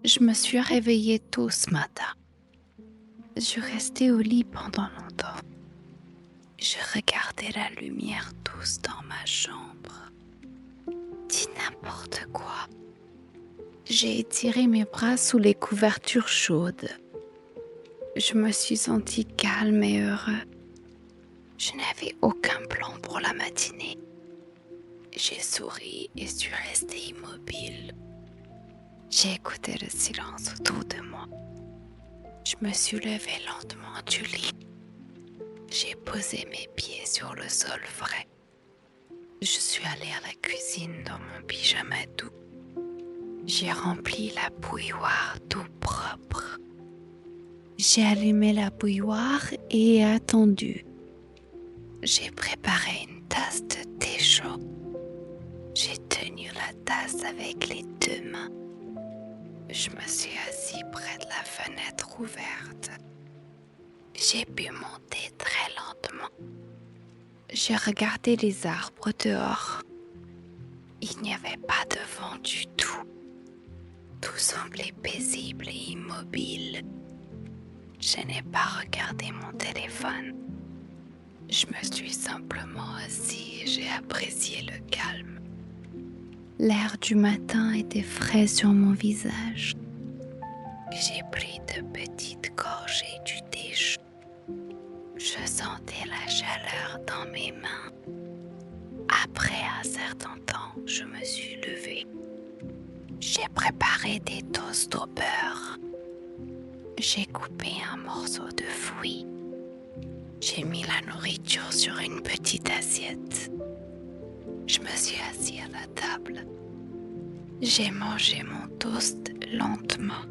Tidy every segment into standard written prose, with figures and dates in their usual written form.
Je me suis réveillée tôt ce matin. Je suis restée au lit pendant longtemps. Je regardais la lumière douce dans ma chambre. Dis n'importe quoi. J'ai étiré mes bras sous les couvertures chaudes. Je me suis sentie calme et heureux. Je n'avais aucun plan pour la matinée. J'ai souri et suis restée immobile. J'ai écouté le silence autour de moi. Je me suis levée lentement du lit. J'ai posé mes pieds sur le sol frais. Je suis allée à la cuisine dans mon pyjama doux. J'ai rempli la bouilloire tout propre. J'ai allumé la bouilloire et attendu. J'ai préparé une tasse de thé chaud. J'ai tenu la tasse avec les deux mains. Je me suis assise près de la fenêtre ouverte. J'ai bu mon thé très lentement. J'ai regardé les arbres dehors. Il n'y avait pas de vent du tout. Tout semblait paisible et immobile. Je n'ai pas regardé mon téléphone. Je me suis simplement assise et j'ai apprécié le calme. L'air du matin était frais sur mon visage. J'ai pris de petites gorgées du thé chaud. Je sentais la chaleur dans mes mains. Après un certain temps, je me suis levée. J'ai préparé des toasts au beurre. J'ai coupé un morceau de fruit. J'ai mis la nourriture sur une petite assiette. Je me suis assise à la table. J'ai mangé mon toast lentement.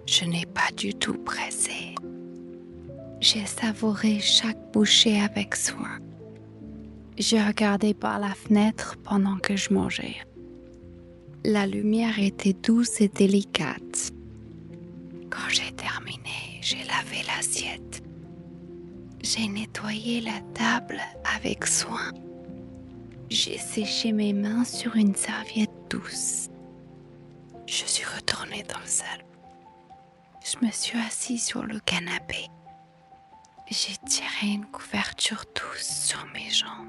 Je n'ai pas du tout pressé. J'ai savouré chaque bouchée avec soin. J'ai regardé par la fenêtre pendant que je mangeais. La lumière était douce et délicate. Quand j'ai terminé, j'ai lavé l'assiette. J'ai nettoyé la table avec soin. J'ai séché mes mains sur une serviette douce. Je suis retournée dans le salon. Je me suis assise sur le canapé. J'ai tiré une couverture douce sur mes jambes.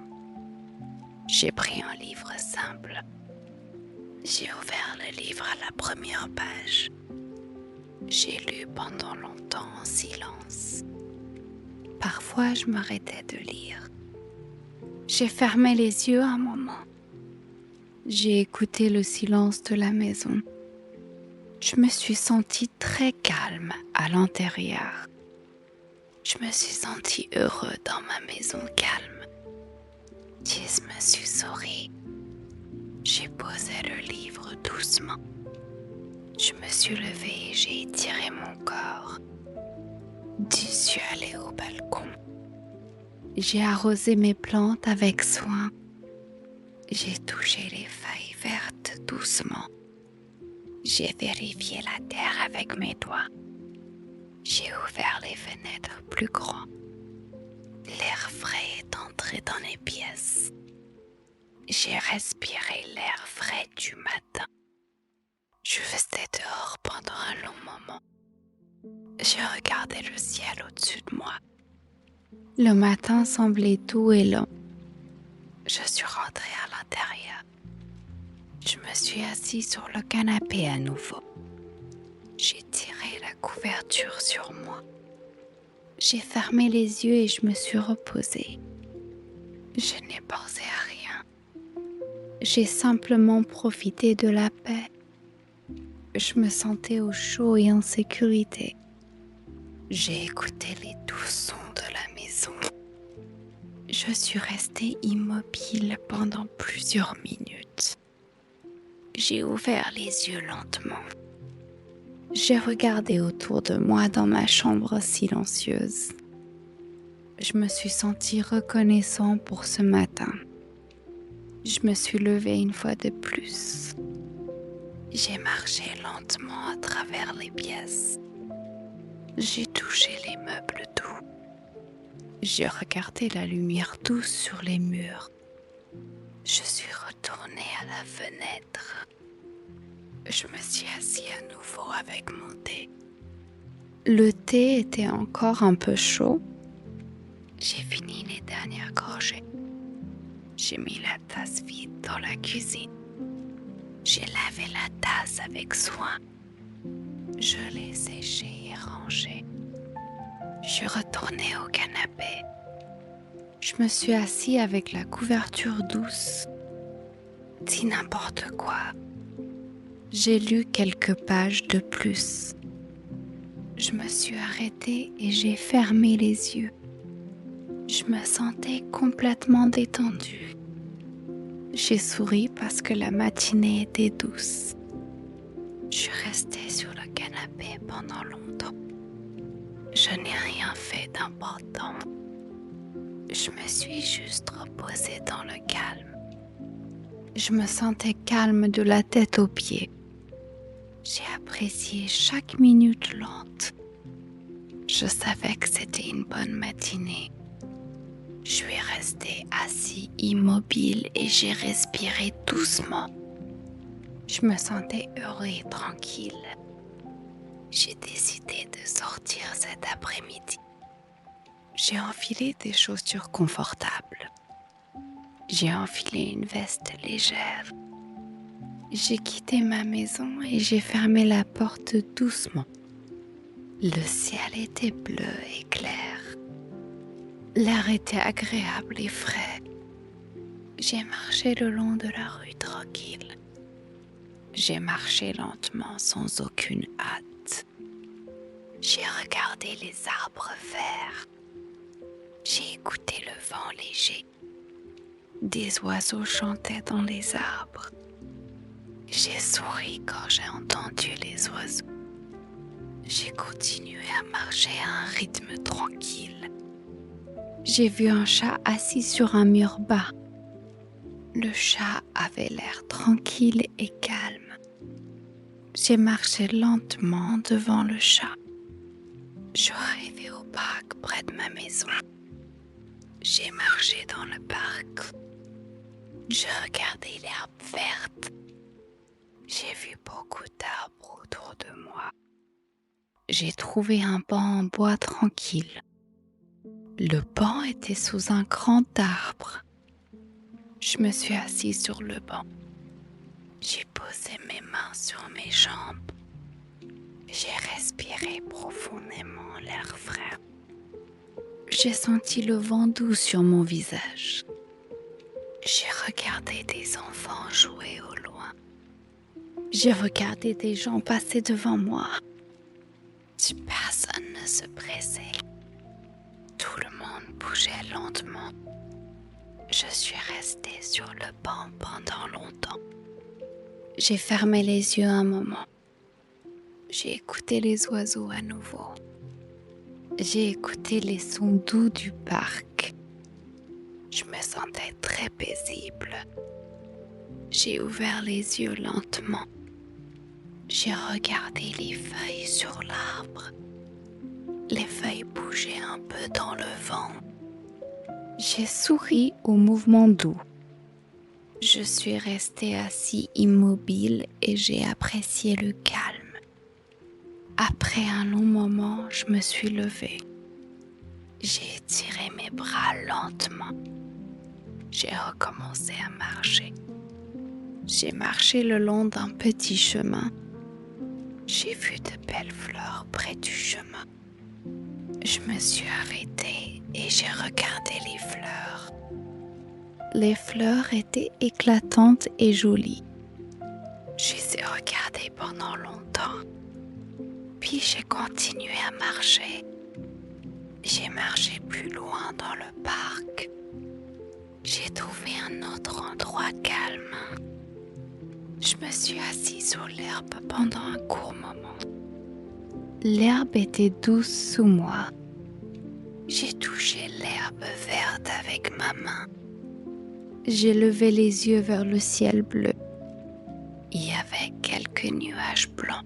J'ai pris un livre simple. J'ai ouvert le livre à la première page. J'ai lu pendant longtemps en silence. Parfois, je m'arrêtais de lire. J'ai fermé les yeux un moment. J'ai écouté le silence de la maison. Je me suis sentie très calme à l'intérieur. Je me suis sentie heureux dans ma maison calme. Je me suis souri. J'ai posé le livre doucement. Je me suis levée et j'ai étiré mon corps. Je suis allée au balcon. J'ai arrosé mes plantes avec soin. J'ai touché les feuilles vertes doucement. J'ai vérifié la terre avec mes doigts. J'ai ouvert les fenêtres plus grands. L'air frais est entré dans les pièces. J'ai respiré l'air frais du matin. Je restais dehors pendant un long moment. J'ai regardé le ciel au-dessus de moi. Le matin semblait doux et long. Je suis rentrée à l'intérieur. Je me suis assise sur le canapé à nouveau. J'ai tiré la couverture sur moi. J'ai fermé les yeux et je me suis reposée. Je n'ai pensé à rien. J'ai simplement profité de la paix. Je me sentais au chaud et en sécurité. J'ai écouté les doux sons de la maison. Je suis restée immobile pendant plusieurs minutes. J'ai ouvert les yeux lentement. J'ai regardé autour de moi dans ma chambre silencieuse. Je me suis sentie reconnaissant pour ce matin. Je me suis levée une fois de plus. J'ai marché lentement à travers les pièces. J'ai touché les meubles doux. J'ai regardé la lumière douce sur les murs. Je suis retournée à la fenêtre. Je me suis assis à nouveau avec mon thé. Le thé était encore un peu chaud. J'ai fini les dernières gorgées. J'ai mis la tasse vide dans la cuisine. J'ai lavé la tasse avec soin. Je l'ai séchée et rangée. Je suis retournée au canapé. Je me suis assis avec la couverture douce. Dit n'importe quoi. J'ai lu quelques pages de plus. Je me suis arrêtée et j'ai fermé les yeux. Je me sentais complètement détendue. J'ai souri parce que la matinée était douce. Je suis restée sur le canapé pendant longtemps. Je n'ai rien fait d'important. Je me suis juste reposée dans le calme. Je me sentais calme de la tête aux pieds. J'ai apprécié chaque minute lente. Je savais que c'était une bonne matinée. Je suis restée assis immobile et j'ai respiré doucement. Je me sentais heureux et tranquille. J'ai décidé de sortir cet après-midi. J'ai enfilé des chaussures confortables. J'ai enfilé une veste légère. J'ai quitté ma maison et j'ai fermé la porte doucement. Le ciel était bleu et clair. L'air était agréable et frais. J'ai marché le long de la rue tranquille. J'ai marché lentement sans aucune hâte. J'ai regardé les arbres verts. J'ai écouté le vent léger. Des oiseaux chantaient dans les arbres. J'ai souri quand j'ai entendu les oiseaux. J'ai continué à marcher à un rythme tranquille. J'ai vu un chat assis sur un mur bas. Le chat avait l'air tranquille et calme. J'ai marché lentement devant le chat. Je suis arrivée au parc près de ma maison. J'ai marché dans le parc. Je regardais l'herbe verte. J'ai vu beaucoup d'arbres autour de moi. J'ai trouvé un banc en bois tranquille. Le banc était sous un grand arbre. Je me suis assise sur le banc. J'ai posé mes mains sur mes jambes. J'ai respiré profondément l'air frais. J'ai senti le vent doux sur mon visage. J'ai regardé des enfants jouer au loin. J'ai regardé des gens passer devant moi. Personne ne se pressait. Tout le monde bougeait lentement. Je suis restée sur le banc pendant longtemps. J'ai fermé les yeux un moment. J'ai écouté les oiseaux à nouveau. J'ai écouté les sons doux du parc. Je me sentais très paisible. J'ai ouvert les yeux lentement. J'ai regardé les feuilles sur l'arbre. Les feuilles bougeaient un peu dans le vent. J'ai souri au mouvement doux. Je suis restée assis immobile et j'ai apprécié le calme. Après un long moment, je me suis levée. J'ai étiré mes bras lentement. J'ai recommencé à marcher. J'ai marché le long d'un petit chemin. J'ai vu de belles fleurs près du chemin. Je me suis arrêtée et j'ai regardé les fleurs. Les fleurs étaient éclatantes et jolies. Je les ai regardées pendant longtemps. Puis j'ai continué à marcher. J'ai marché plus loin dans le parc. J'ai trouvé un autre endroit calme. Je me suis assise sur l'herbe pendant un court moment. L'herbe était douce sous moi. J'ai touché l'herbe verte avec ma main. J'ai levé les yeux vers le ciel bleu. Il y avait quelques nuages blancs.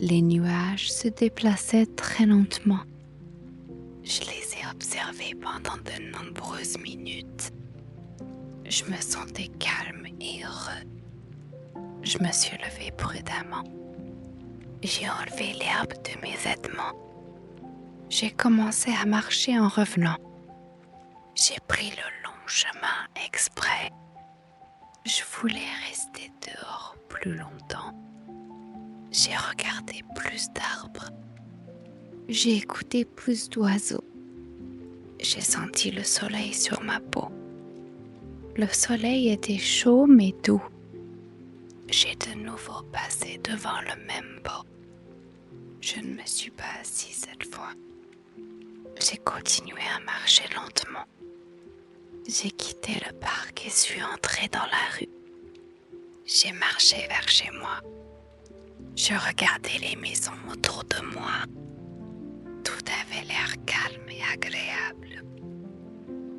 Les nuages se déplaçaient très lentement. Je les ai observés pendant de nombreuses minutes. Je me sentais calme et heureux. Je me suis levée prudemment. J'ai enlevé l'herbe de mes vêtements. J'ai commencé à marcher en revenant. J'ai pris le long chemin exprès. Je voulais rester dehors plus longtemps. J'ai regardé plus d'arbres. J'ai écouté plus d'oiseaux. J'ai senti le soleil sur ma peau. Le soleil était chaud mais doux. J'ai de nouveau passé devant le même banc. Je ne me suis pas assise cette fois. J'ai continué à marcher lentement. J'ai quitté le parc et suis entrée dans la rue. J'ai marché vers chez moi. Je regardais les maisons autour de moi. Tout avait l'air calme et agréable.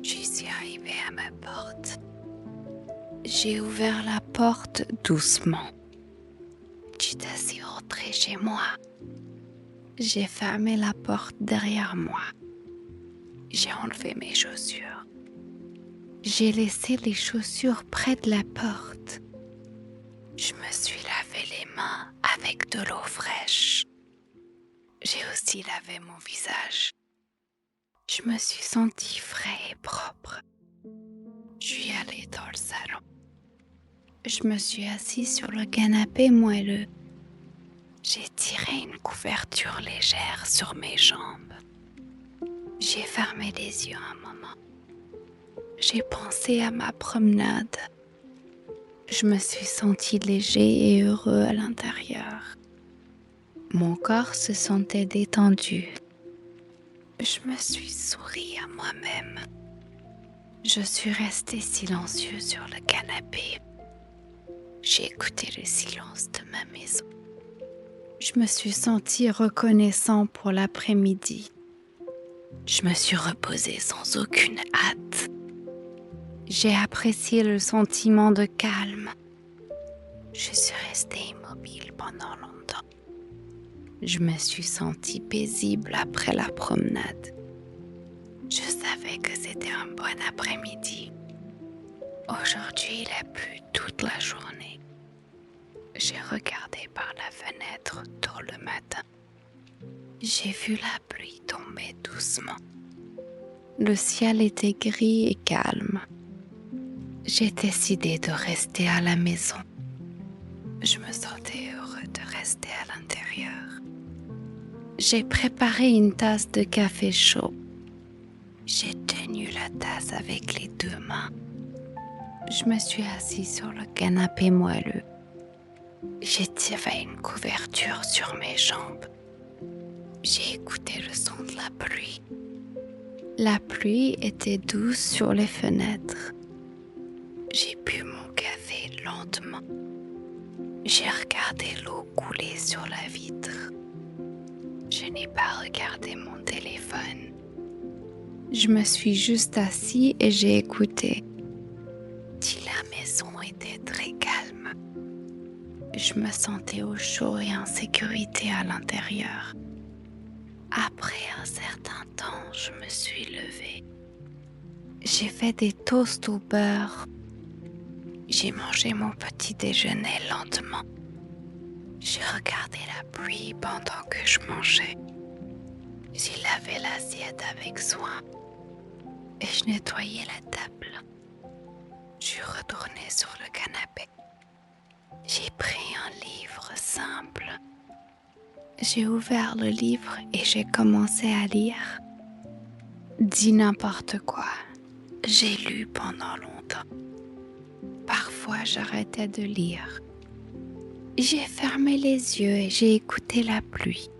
Je suis arrivée à ma porte. J'ai ouvert la porte doucement. Je suis assis rentrée chez moi. J'ai fermé la porte derrière moi. J'ai enlevé mes chaussures. J'ai laissé les chaussures près de la porte. Je me suis lavé les mains avec de l'eau fraîche. J'ai aussi lavé mon visage. Je me suis sentie frais et propre. Je suis allée dans le salon. Je me suis assise sur le canapé moelleux. J'ai tiré une couverture légère sur mes jambes. J'ai fermé les yeux un moment. J'ai pensé à ma promenade. Je me suis sentie léger et heureux à l'intérieur. Mon corps se sentait détendu. Je me suis souri à moi-même. Je suis restée silencieux sur le canapé. J'ai écouté le silence de ma maison. Je me suis sentie reconnaissant pour l'après-midi. Je me suis reposée sans aucune hâte. J'ai apprécié le sentiment de calme. Je suis restée immobile pendant longtemps. Je me suis sentie paisible après la promenade. Je savais que c'était un bon après-midi. Aujourd'hui, il a plu toute la journée. J'ai regardé par la fenêtre tôt le matin. J'ai vu la pluie tomber doucement. Le ciel était gris et calme. J'ai décidé de rester à la maison. Je me sentais heureux de rester à l'intérieur. J'ai préparé une tasse de café chaud. J'ai tenu la tasse avec les deux mains. Je me suis assise sur le canapé moelleux. J'ai tiré une couverture sur mes jambes. J'ai écouté le son de la pluie. La pluie était douce sur les fenêtres. J'ai bu mon café lentement. J'ai regardé l'eau couler sur la vitre. Je n'ai pas regardé mon téléphone. Je me suis juste assis et j'ai écouté. Si la maison était très calme, je me sentais au chaud et en sécurité à l'intérieur. Après un certain temps, je me suis levée. J'ai fait des toasts au beurre. J'ai mangé mon petit déjeuner lentement. J'ai regardé la pluie pendant que je mangeais. J'ai lavé l'assiette avec soin et je nettoyais la table. Je suis retournée sur le canapé. J'ai pris un livre simple. J'ai ouvert le livre et j'ai commencé à lire. Dis n'importe quoi. J'ai lu pendant longtemps. Parfois, j'arrêtais de lire. J'ai fermé les yeux et j'ai écouté la pluie.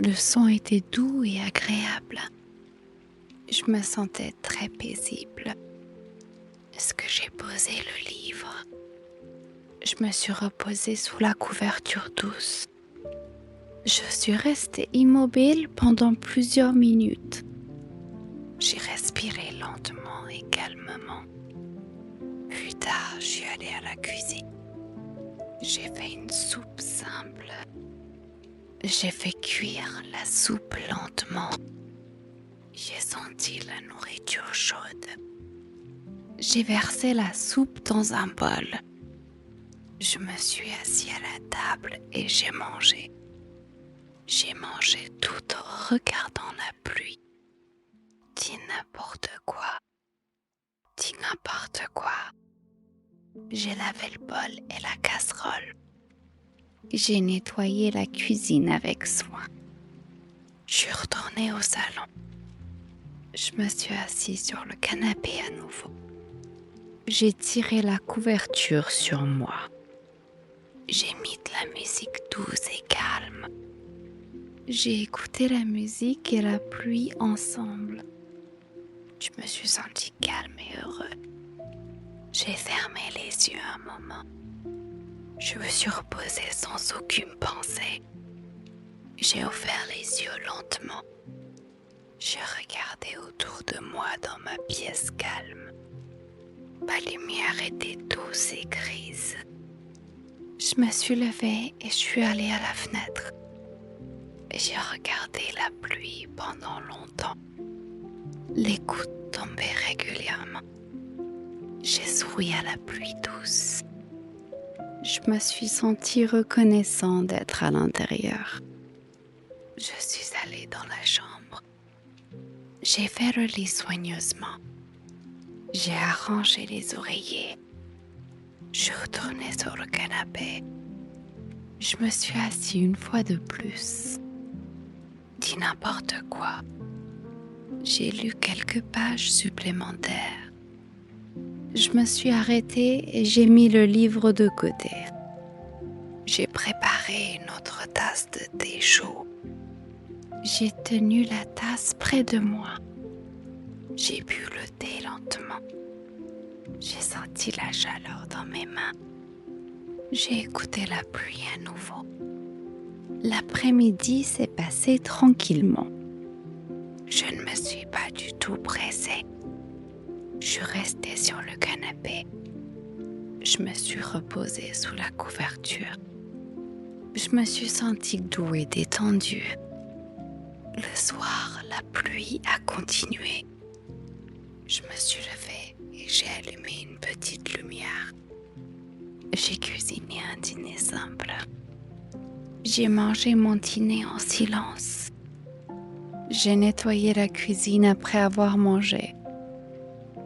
Le son était doux et agréable. Je me sentais très paisible. Est-ce que j'ai posé le livre? Je me suis reposée sous la couverture douce. Je suis restée immobile pendant plusieurs minutes. J'ai respiré lentement et calmement. Plus tard, je suis allée à la cuisine. J'ai fait une soupe simple. J'ai fait cuire la soupe lentement. J'ai senti la nourriture chaude. J'ai versé la soupe dans un bol. Je me suis assis à la table et j'ai mangé. J'ai mangé tout en regardant la pluie. Dis n'importe quoi. Dis n'importe quoi. J'ai lavé le bol et la casserole. J'ai nettoyé la cuisine avec soin. Je suis retournée au salon. Je me suis assise sur le canapé à nouveau. J'ai tiré la couverture sur moi. J'ai mis de la musique douce et calme. J'ai écouté la musique et la pluie ensemble. Je me suis sentie calme et heureux. J'ai fermé les yeux un moment. Je me suis reposée sans aucune pensée. J'ai ouvert les yeux lentement. J'ai regardé autour de moi dans ma pièce calme. Ma lumière était douce et grise. Je me suis levée et je suis allée à la fenêtre. J'ai regardé la pluie pendant longtemps. Les gouttes tombaient régulièrement. J'ai souri à la pluie douce. Je me suis sentie reconnaissant d'être à l'intérieur. Je suis allée dans la chambre. J'ai fait le lit soigneusement. J'ai arrangé les oreillers. Je suis retournée sur le canapé. Je me suis assise une fois de plus. Dis n'importe quoi. J'ai lu quelques pages supplémentaires. Je me suis arrêtée et j'ai mis le livre de côté. J'ai préparé une autre tasse de thé chaud. J'ai tenu la tasse près de moi. J'ai bu le thé lentement. J'ai senti la chaleur dans mes mains. J'ai écouté la pluie à nouveau. L'après-midi s'est passé tranquillement. Je ne me suis pas du tout pressée. Je suis restée sur le canapé. Je me suis reposée sous la couverture. Je me suis sentie doux et détendue. Le soir, la pluie a continué. Je me suis levée et j'ai allumé une petite lumière. J'ai cuisiné un dîner simple. J'ai mangé mon dîner en silence. J'ai nettoyé la cuisine après avoir mangé.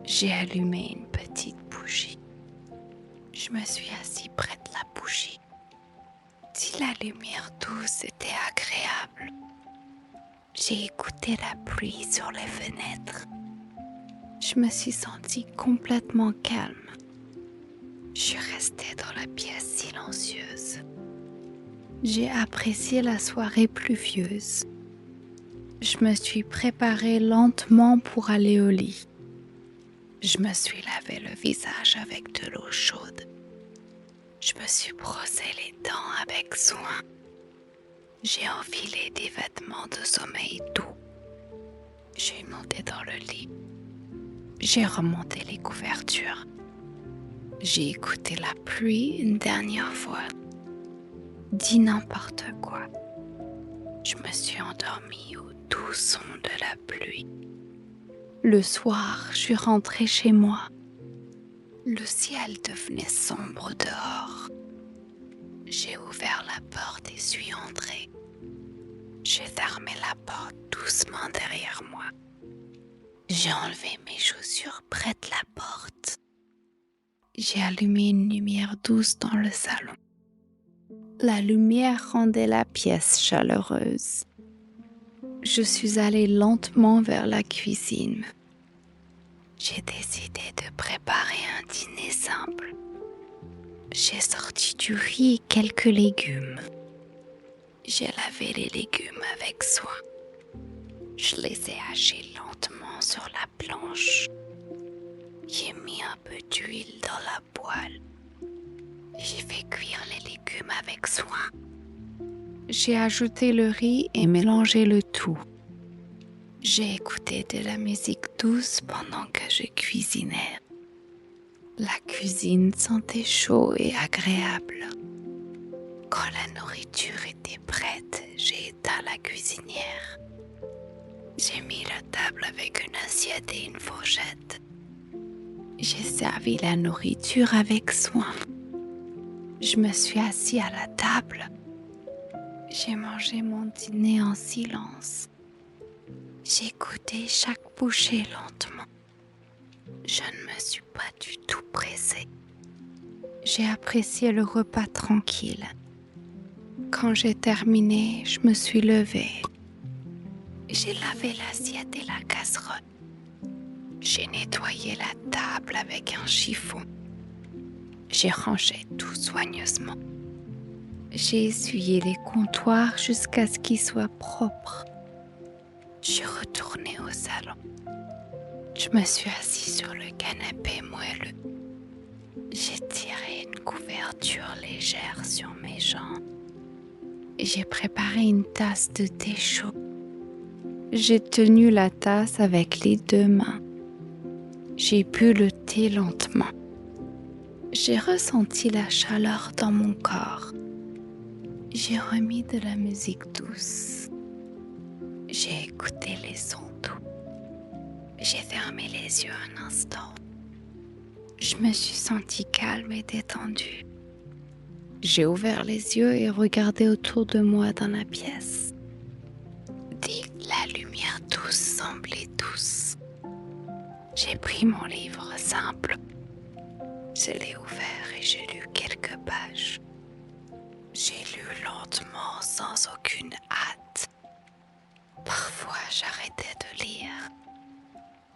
J'ai allumé une petite bougie. Je me suis assise près de la bougie. Si la lumière douce était agréable, j'ai écouté la pluie sur les fenêtres. Je me suis sentie complètement calme. Je suis restée dans la pièce silencieuse. J'ai apprécié la soirée pluvieuse. Je me suis préparée lentement pour aller au lit. Je me suis lavé le visage avec de l'eau chaude. Je me suis brossé les dents avec soin. J'ai enfilé des vêtements de sommeil doux. J'ai monté dans le lit. J'ai remonté les couvertures. J'ai écouté la pluie une dernière fois. Dis n'importe quoi. Je me suis endormie au doux son de la pluie. Le soir, je suis rentrée chez moi. Le ciel devenait sombre dehors. J'ai ouvert la porte et suis entrée. J'ai fermé la porte doucement derrière moi. J'ai enlevé mes chaussures près de la porte. J'ai allumé une lumière douce dans le salon. La lumière rendait la pièce chaleureuse. Je suis allée lentement vers la cuisine. J'ai décidé de préparer un dîner simple. J'ai sorti du riz et quelques légumes. J'ai lavé les légumes avec soin. Je les ai hachés lentement sur la planche. J'ai mis un peu d'huile dans la poêle. J'ai fait cuire les légumes avec soin. J'ai ajouté le riz et mélangé le tout. J'ai écouté de la musique douce pendant que je cuisinais. La cuisine sentait chaud et agréable. Quand la nourriture était prête, j'ai éteint la cuisinière. J'ai mis la table avec une assiette et une fourchette. J'ai servi la nourriture avec soin. Je me suis assis à la table. J'ai mangé mon dîner en silence. J'ai goûté chaque bouchée lentement. Je ne me suis pas du tout pressée. J'ai apprécié le repas tranquille. Quand j'ai terminé, je me suis levée. J'ai lavé l'assiette et la casserole. J'ai nettoyé la table avec un chiffon. J'ai rangé tout soigneusement. J'ai essuyé les comptoirs jusqu'à ce qu'ils soient propres. Je suis retournée au salon. Je me suis assise sur le canapé moelleux. J'ai tiré une couverture légère sur mes jambes. J'ai préparé une tasse de thé chaud. J'ai tenu la tasse avec les 2 mains. J'ai bu le thé lentement. J'ai ressenti la chaleur dans mon corps. J'ai remis de la musique douce. J'ai écouté les sons doux. J'ai fermé les yeux un instant. Je me suis sentie calme et détendue. J'ai ouvert les yeux et regardé autour de moi dans la pièce. La lumière douce semblait douce. J'ai pris mon livre simple. Je l'ai ouvert et j'ai lu quelques pages. J'ai lu lentement, sans aucune hâte. Parfois, j'arrêtais de lire.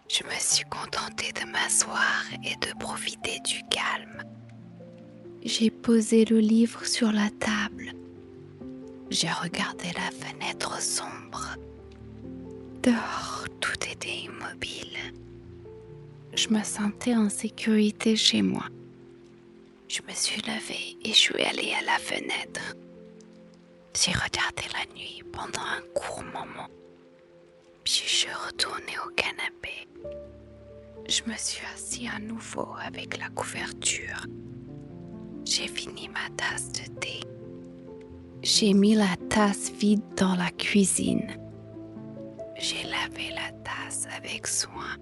Je me suis contentée de m'asseoir et de profiter du calme. J'ai posé le livre sur la table. J'ai regardé la fenêtre sombre. Dehors, tout était immobile. Je me sentais en sécurité chez moi. Je me suis levée et je suis allée à la fenêtre. J'ai regardé la nuit pendant un court moment. Puis je suis retournée au canapé. Je me suis assise à nouveau avec la couverture. J'ai fini ma tasse de thé. J'ai mis la tasse vide dans la cuisine. J'ai lavé la tasse avec soin.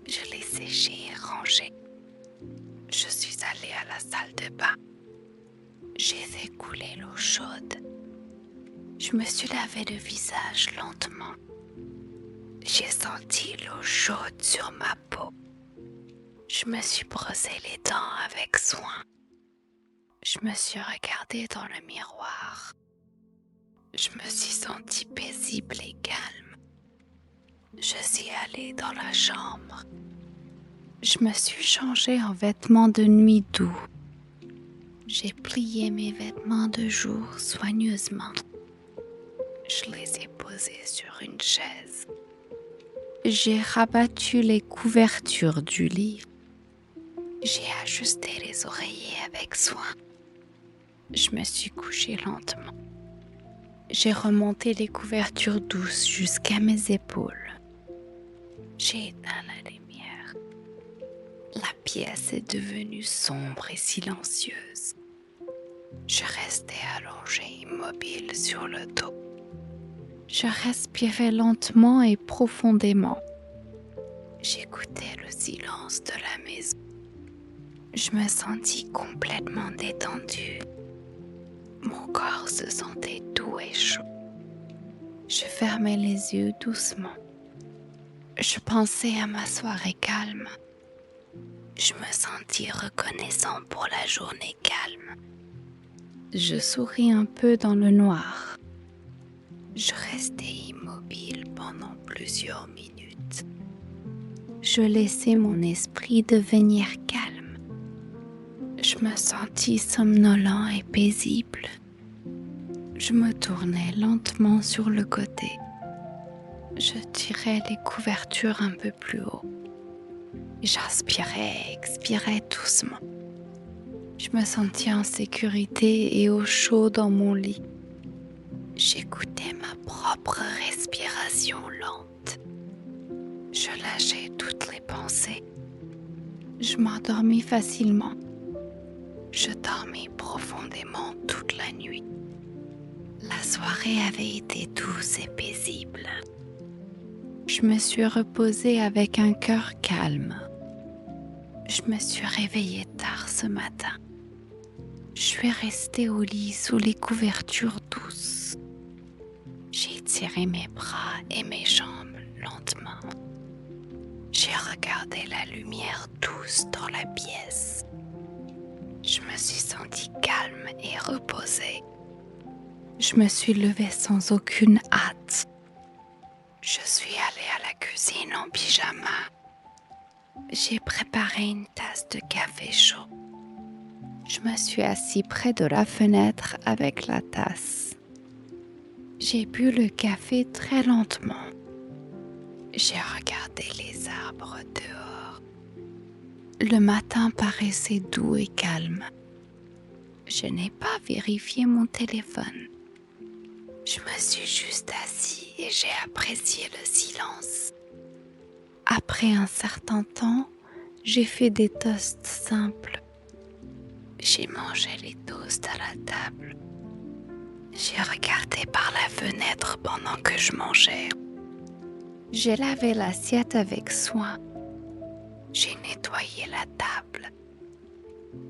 Je l'ai séchée et rangée. Je suis allée à la salle de bain. J'ai fait couler l'eau chaude. Je me suis lavé le visage lentement. J'ai senti l'eau chaude sur ma peau. Je me suis brossé les dents avec soin. Je me suis regardée dans le miroir. Je me suis sentie paisible et calme. Je suis allée dans la chambre. Je me suis changée en vêtements de nuit doux. J'ai plié mes vêtements de jour soigneusement. Je les ai posés sur une chaise. J'ai rabattu les couvertures du lit. J'ai ajusté les oreillers avec soin. Je me suis couchée lentement. J'ai remonté les couvertures douces jusqu'à mes épaules. J'ai éteint la lumière. La pièce est devenue sombre et silencieuse. Je restais allongée immobile sur le dos. Je respirais lentement et profondément. J'écoutais le silence de la maison. Je me sentis complètement détendue. Mon corps se sentait doux et chaud. Je fermais les yeux doucement. Je pensais à ma soirée calme. Je me sentis reconnaissant pour la journée calme. Je souris un peu dans le noir. Je restais immobile pendant plusieurs minutes. Je laissais mon esprit devenir calme. Je me sentis somnolent et paisible. Je me tournais lentement sur le côté. Je tirais les couvertures un peu plus haut. J'inspirais et expirais doucement. Je me sentais en sécurité et au chaud dans mon lit. J'écoutais ma propre respiration lente. Je lâchais toutes les pensées. Je m'endormis facilement. Je dormis profondément toute la nuit. La soirée avait été douce et paisible. Je me suis reposée avec un cœur calme. Je me suis réveillée tard ce matin. Je suis restée au lit sous les couvertures douces. J'ai tiré mes bras et mes jambes lentement. J'ai regardé la lumière douce dans la pièce. Je me suis sentie calme et reposée. Je me suis levée sans aucune hâte. Je suis allée à la cuisine en pyjama. J'ai préparé une tasse de café chaud. Je me suis assise près de la fenêtre avec la tasse. J'ai bu le café très lentement. J'ai regardé les arbres dehors. Le matin paraissait doux et calme. Je n'ai pas vérifié mon téléphone. Je me suis juste assise et j'ai apprécié le silence. Après un certain temps, j'ai fait des toasts simples. J'ai mangé les toasts à la table. J'ai regardé par la fenêtre pendant que je mangeais. J'ai lavé l'assiette avec soin. J'ai nettoyé la table.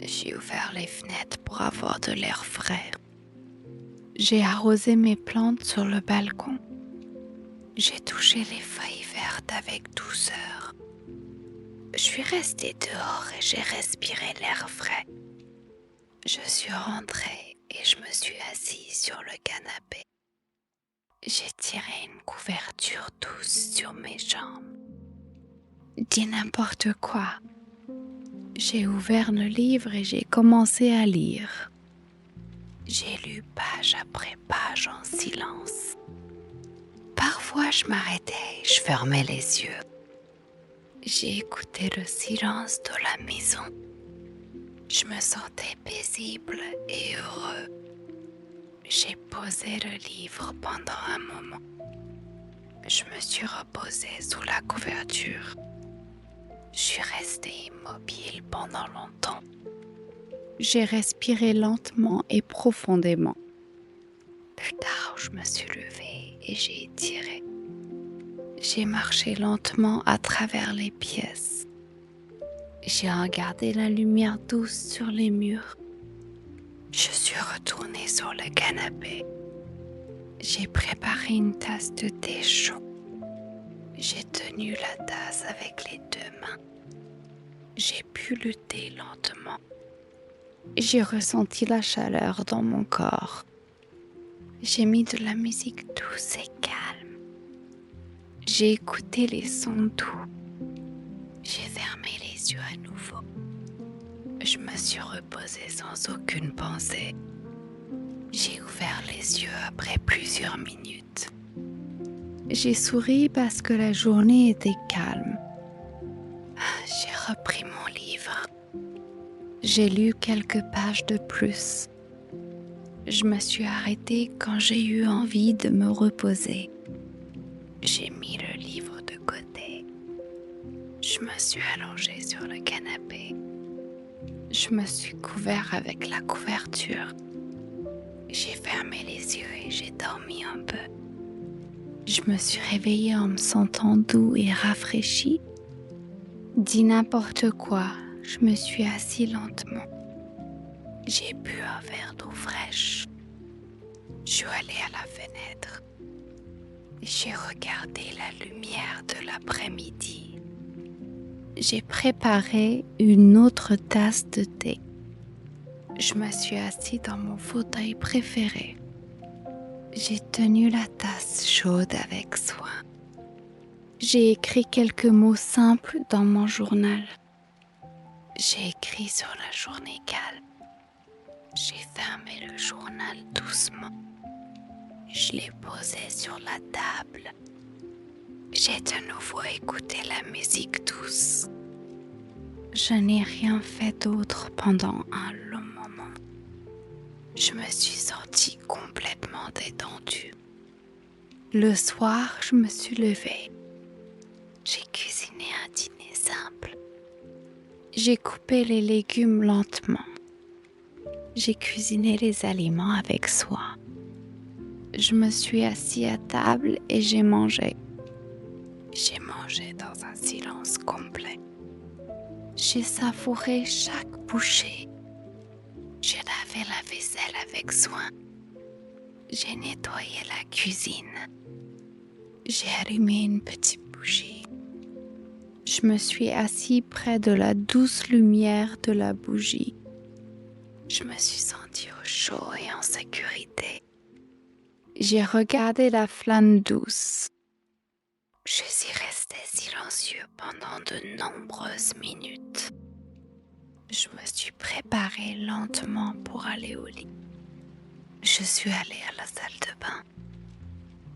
J'ai ouvert les fenêtres pour avoir de l'air frais. J'ai arrosé mes plantes sur le balcon. J'ai touché les feuilles vertes avec douceur. Je suis restée dehors et j'ai respiré l'air frais. Je suis rentrée et je me suis assise sur le canapé. J'ai tiré une couverture douce sur mes jambes. Dis n'importe quoi. J'ai ouvert le livre et j'ai commencé à lire. J'ai lu page après page en silence. Parfois, je m'arrêtais et je fermais les yeux. J'ai écouté le silence de la maison. Je me sentais paisible et heureux. J'ai posé le livre pendant un moment. Je me suis reposée sous la couverture. Je suis restée immobile pendant longtemps. J'ai respiré lentement et profondément. Plus tard, je me suis levée et j'ai étiré. J'ai marché lentement à travers les pièces. J'ai regardé la lumière douce sur les murs. Je suis retournée sur le canapé. J'ai préparé une tasse de thé chaud. J'ai tenu la tasse avec les deux mains. J'ai bu le thé lentement. J'ai ressenti la chaleur dans mon corps. J'ai mis de la musique douce et calme. J'ai écouté les sons doux. J'ai fermé les yeux à nouveau. Je me suis reposée sans aucune pensée. J'ai ouvert les yeux après plusieurs minutes. J'ai souri parce que la journée était calme. J'ai repris mon livre. J'ai lu quelques pages de plus. Je me suis arrêtée quand j'ai eu envie de me reposer. J'ai mis le livre de côté. Je me suis allongée sur le canapé. Je me suis couvert avec la couverture. J'ai fermé les yeux et j'ai dormi un peu. Je me suis réveillée en me sentant doux et rafraîchie. Dis n'importe quoi, je me suis assise lentement. J'ai bu un verre d'eau fraîche. Je suis allée à la fenêtre. J'ai regardé la lumière de l'après-midi. J'ai préparé une autre tasse de thé. Je me suis assise dans mon fauteuil préféré. J'ai tenu la tasse chaude avec soin. J'ai écrit quelques mots simples dans mon journal. J'ai écrit sur la journée calme. J'ai fermé le journal doucement. Je l'ai posé sur la table. J'ai de nouveau écouté la musique douce. Je n'ai rien fait d'autre pendant un long moment. Je me suis sentie complètement détendue. Le soir, je me suis levée. J'ai cuisiné un dîner simple. J'ai coupé les légumes lentement. J'ai cuisiné les aliments avec soin. Je me suis assise à table et j'ai mangé. J'ai mangé dans un silence complet. J'ai savouré chaque bouchée. J'ai lavé fait la vaisselle avec soin. J'ai nettoyé la cuisine. J'ai allumé une petite bougie. Je me suis assis près de la douce lumière de la bougie. Je me suis sentie au chaud et en sécurité. J'ai regardé la flamme douce. Je suis resté silencieux pendant de nombreuses minutes. Je me suis préparée lentement pour aller au lit. Je suis allée à la salle de bain.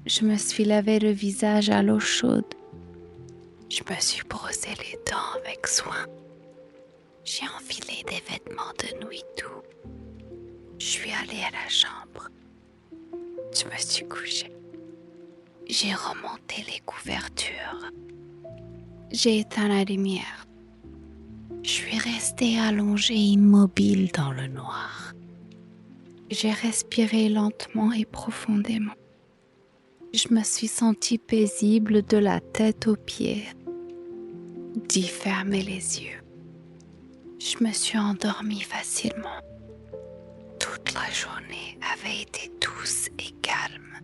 Je me suis lavé le visage à l'eau chaude. Je me suis brossé les dents avec soin. J'ai enfilé des vêtements de nuit doux. Je suis allée à la chambre. Je me suis couchée. J'ai remonté les couvertures. J'ai éteint la lumière. Je suis restée allongée immobile dans le noir. J'ai respiré lentement et profondément. Je me suis sentie paisible de la tête aux pieds. D'y fermer les yeux. Je me suis endormie facilement. Toute la journée avait été douce et calme.